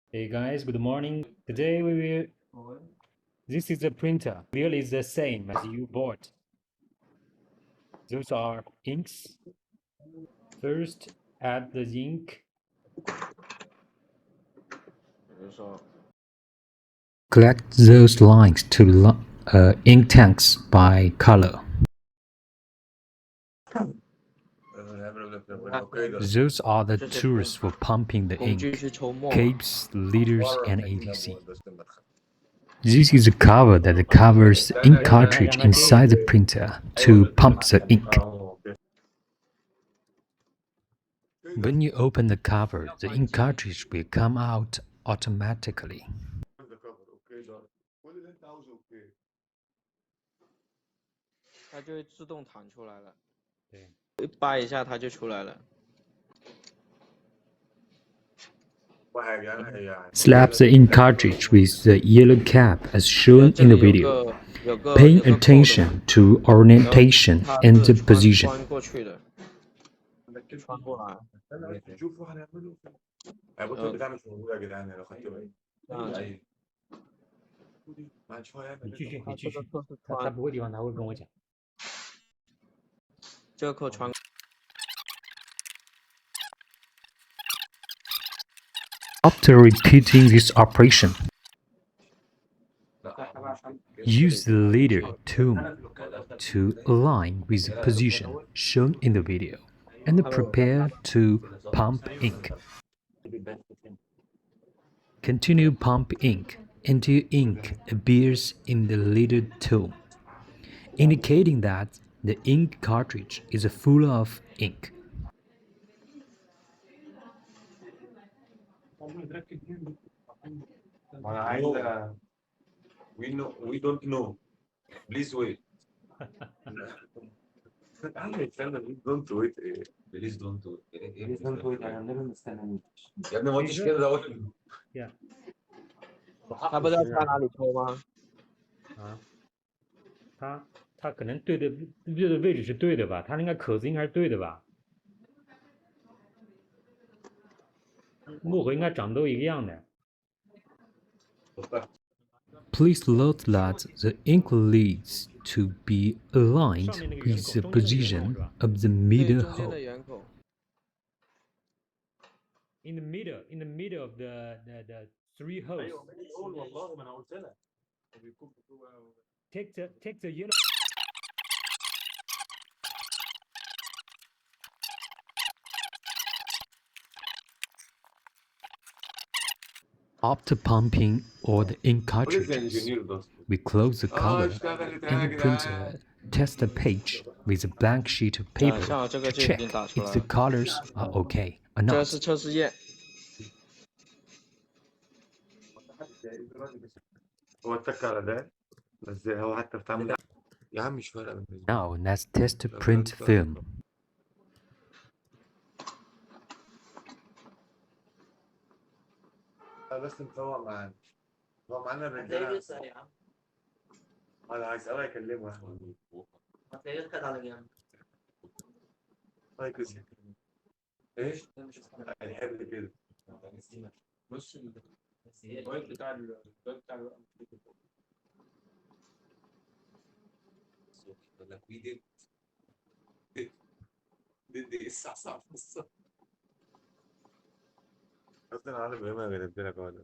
Hey guys, good morning. Today we will. This is a printer. Really is the same as you bought. Those are inks. First, add the ink. Collect those lines to ink tanks by color. Those are the tools for pumping the ink: capes, leaders, and etc. This is a cover that covers the ink cartridge inside the printer to pump the ink. When you open the cover, the ink cartridge will come out automatically. 它就会自动弹出来了。对，扒一下它就出来了。Slap the ink cartridge with the yellow cap as shown in the video. Paying attention to orientation and the position. 穿过去的，穿过来。你继续，他不会地方他会跟我讲。这个扣穿。After repeating this operation, use the leader tool to align with the position shown in the video and prepare to pump ink. Continue pump ink until ink appears in the leader tool, indicating that the ink cartridge is full of ink. We don't know. Please wait. Don't do it. Please don't do it. Please don't do it. I'm never understanding. يا ابني ما قلتش كده ده قلت. Yeah. 他不知道插哪里抽吗？他可能对的位置是对的吧？他那个口子应该是对的吧？墨盒应该长都一个样的。Please note that the ink leads to be aligned with the position of the middle hole. In the middle of the three holes. Take the yellow. After pumping all the ink cartridges, we close the cover and the printer test the page with a blank sheet of paper to check if the colors are okay or 这 not. 是测试页。هو اتك على ده بس هو حتى بتعمل يا عم مش فارقه. Now let's test the print film. بس مصور معانا هو معانا الرجاله. انا هسأله يكلمه يا احمد. هتلاقيه خد على جنب. طيب ايش؟ الحبل كده. بص الواد بتاع بقول لك وي دي الساعه 9:30. اصلا انا عارف ايه ما جبت لك ولا.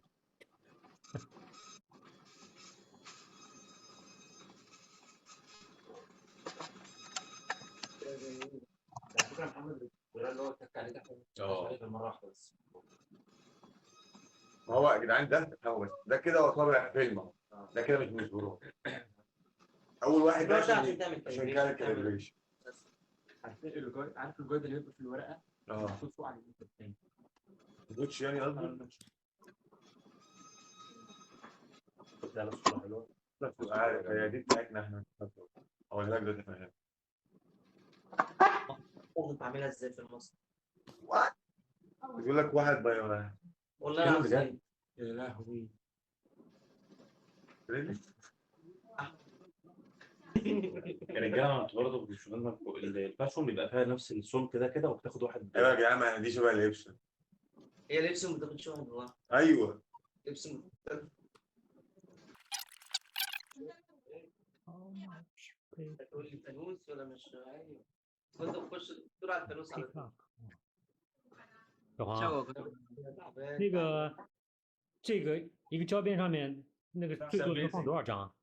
ما هو يا جدعان ده كده هو طابع فيلم. ده كده مش بروح. اول واحد ده عشان كده الكاليبريشن. عارف الجويد اللي بيبقى في الورقه؟ المفروض فوق على الجويد الثاني. الجويد يعني قصدي؟ ده الصوره حلوه. عارف هي دي بتاعتنا احنا. اقول لك ده تفهم. ممكن تعملها ازاي في المصنع؟ بيقول لك واحد باي واحد. والله العظيم. يا لهوي. يا رجاله انتوا برضه مش فاهمين الفاشون بيبقى فيها نفس السمك كده وبتاخد واحد. ايوه يا جماعه دي شبه لبسه. هي لبسه ما بتاخدش واحد والله. ايوه لبس تقول لي فانوس ولا مش عادي؟ كنت بخش دكتور على الفانوس على طول. 小黄啊，效果可以。那个这个一个胶片上面那个最多能放多少张啊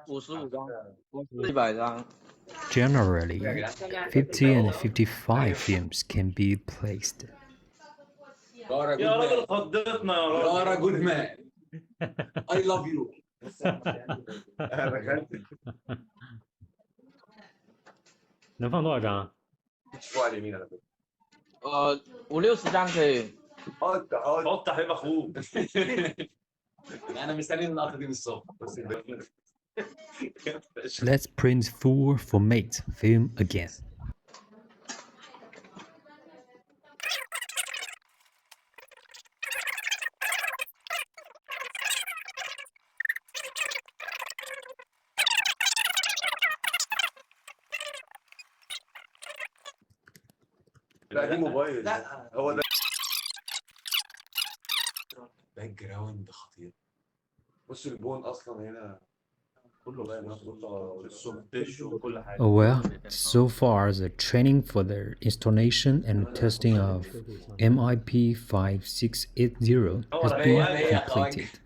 55张，100张。 ？Generally, 50 and 55 films can be placed. يا راجل خضتنا يا راجل. رجل مان. I love you. 能放多少张？ شوف على اليمين على فكرة. 50-60张可以。 حط حبيب اخوك. انا مستني اللقطة دي من الصبح. Let's print full format film again. لا دي موبايل. لا هو ده. باك جراوند خطير. بص البون اصلا هنا كله السوفتش وكل حاجه. Well, so far the training for the installation and testing of MIP5680 has been completed.